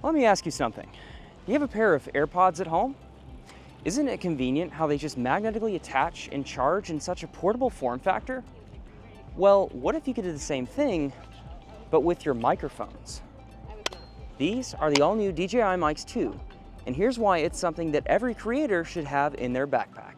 Let me ask you something. Do you have a pair of AirPods at home? Isn't it convenient how they just magnetically attach and charge in such a portable form factor? Well, what if you could do the same thing, but with your microphones? These are the all-new DJI Mics 2, and here's why it's something that every creator should have in their backpack.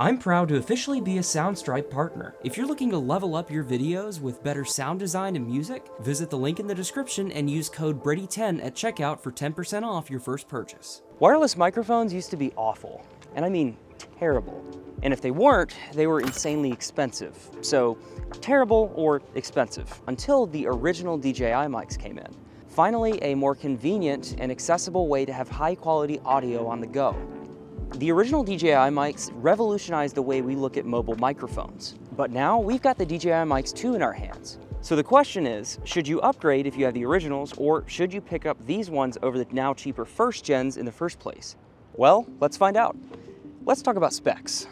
I'm proud to officially be a SOUNDSTRIPE partner. If you're looking to level up your videos with better sound design and music, visit the link in the description and use code Brady10 at checkout for 10% off your first purchase. Wireless microphones used to be awful, and I mean terrible. And if they weren't, they were insanely expensive. So terrible or expensive, until the original DJI Mics came in. Finally, a more convenient and accessible way to have high quality audio on the go. The original DJI Mics revolutionized the way we look at mobile microphones. But now we've got the DJI Mics 2 in our hands. So the question is, should you upgrade if you have the originals, or should you pick up these ones over the now cheaper first gens in the first place? Well, let's find out. Let's talk about specs.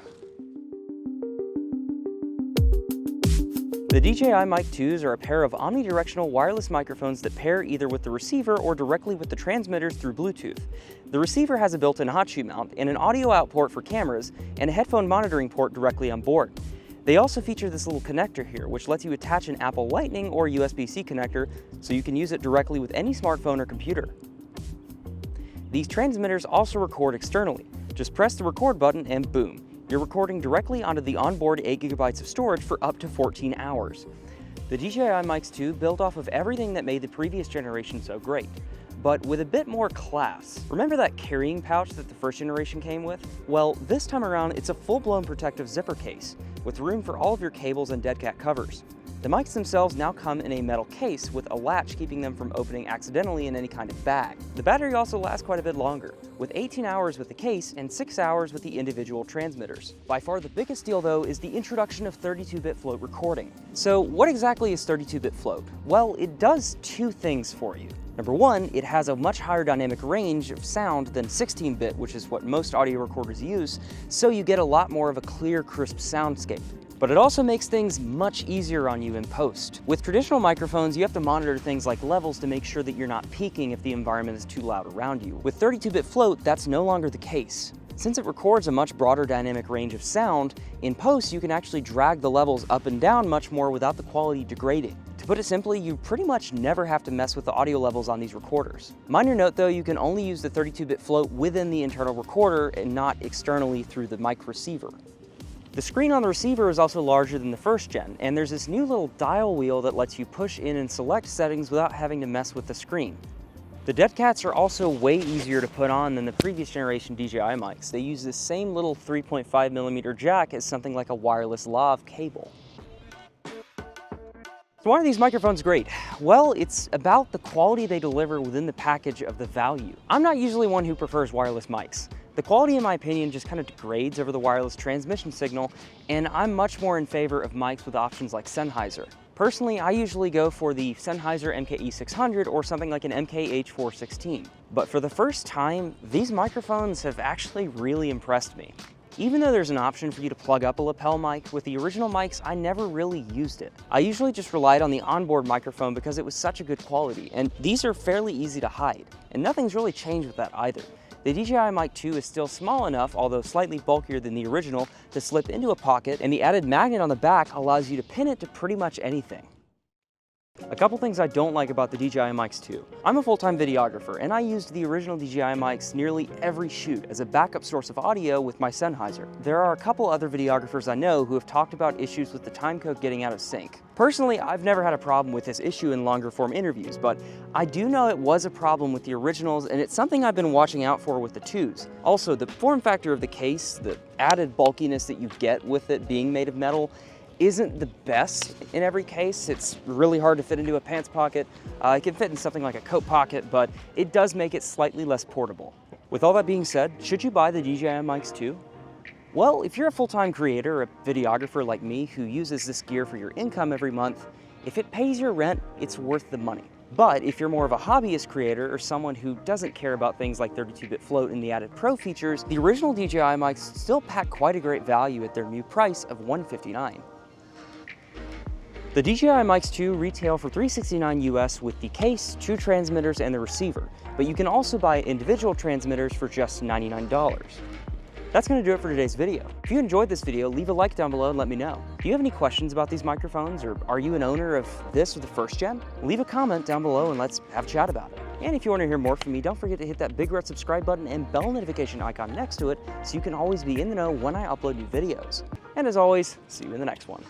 The DJI Mic 2s are a pair of omnidirectional wireless microphones that pair either with the receiver or directly with the transmitters through Bluetooth. The receiver has a built-in hot shoe mount and an audio out port for cameras and a headphone monitoring port directly on board. They also feature this little connector here, which lets you attach an Apple Lightning or USB-C connector so you can use it directly with any smartphone or computer. These transmitters also record externally. Just press the record button and boom. You're recording directly onto the onboard 8 GB of storage for up to 14 hours. The DJI Mics 2 built off of everything that made the previous generation so great, but with a bit more class. Remember that carrying pouch that the first generation came with? Well, this time around, it's a full-blown protective zipper case with room for all of your cables and dead cat covers. The mics themselves now come in a metal case with a latch keeping them from opening accidentally in any kind of bag. The battery also lasts quite a bit longer, with 18 hours with the case and 6 hours with the individual transmitters. By far the biggest deal though is the introduction of 32-bit float recording. So what exactly is 32-bit float? Well, it does two things for you. Number one, it has a much higher dynamic range of sound than 16-bit, which is what most audio recorders use, so you get a lot more of a clear, crisp soundscape. But it also makes things much easier on you in post. With traditional microphones, you have to monitor things like levels to make sure that you're not peaking if the environment is too loud around you. With 32-bit float, that's no longer the case. Since it records a much broader dynamic range of sound, in post you can actually drag the levels up and down much more without the quality degrading. To put it simply, you pretty much never have to mess with the audio levels on these recorders. Minor note though, you can only use the 32-bit float within the internal recorder and not externally through the mic receiver. The screen on the receiver is also larger than the first gen, and there's this new little dial wheel that lets you push in and select settings without having to mess with the screen. The dead cats are also way easier to put on than the previous generation DJI mics. They use this same little 3.5mm jack as something like a wireless lav cable. So why are these microphones great? Well, it's about the quality they deliver within the package of the value. I'm not usually one who prefers wireless mics. The quality, in my opinion, just kind of degrades over the wireless transmission signal, and I'm much more in favor of mics with options like Sennheiser. Personally, I usually go for the Sennheiser MKE600 or something like an MKH416. But for the first time, these microphones have actually really impressed me. Even though there's an option for you to plug up a lapel mic, with the original mics, I never really used it. I usually just relied on the onboard microphone because it was such a good quality, and these are fairly easy to hide. And nothing's really changed with that either. The DJI Mic 2 is still small enough, although slightly bulkier than the original, to slip into a pocket, and the added magnet on the back allows you to pin it to pretty much anything. A couple things I don't like about the DJI Mics 2. I'm a full-time videographer, and I used the original DJI Mics nearly every shoot as a backup source of audio with my Sennheiser. There are a couple other videographers I know who have talked about issues with the timecode getting out of sync. Personally, I've never had a problem with this issue in longer form interviews, but I do know it was a problem with the originals, and it's something I've been watching out for with the 2s. Also, the form factor of the case, the added bulkiness that you get with it being made of metal, isn't the best in every case. It's really hard to fit into a pants pocket. It can fit in something like a coat pocket, but it does make it slightly less portable. With all that being said, should you buy the DJI Mics 2? Well, if you're a full-time creator, a videographer like me who uses this gear for your income every month, if it pays your rent, it's worth the money. But if you're more of a hobbyist creator or someone who doesn't care about things like 32-bit float and the added Pro features, the original DJI mics still pack quite a great value at their new price of $159. The DJI Mics 2 retail for $369 US with the case, 2 transmitters, and the receiver, but you can also buy individual transmitters for just $99. That's going to do it for today's video. If you enjoyed this video, leave a like down below and let me know. Do you have any questions about these microphones, or are you an owner of this or the first gen? Leave a comment down below and let's have a chat about it. And if you want to hear more from me, don't forget to hit that big red subscribe button and bell notification icon next to it so you can always be in the know when I upload new videos. And as always, see you in the next one.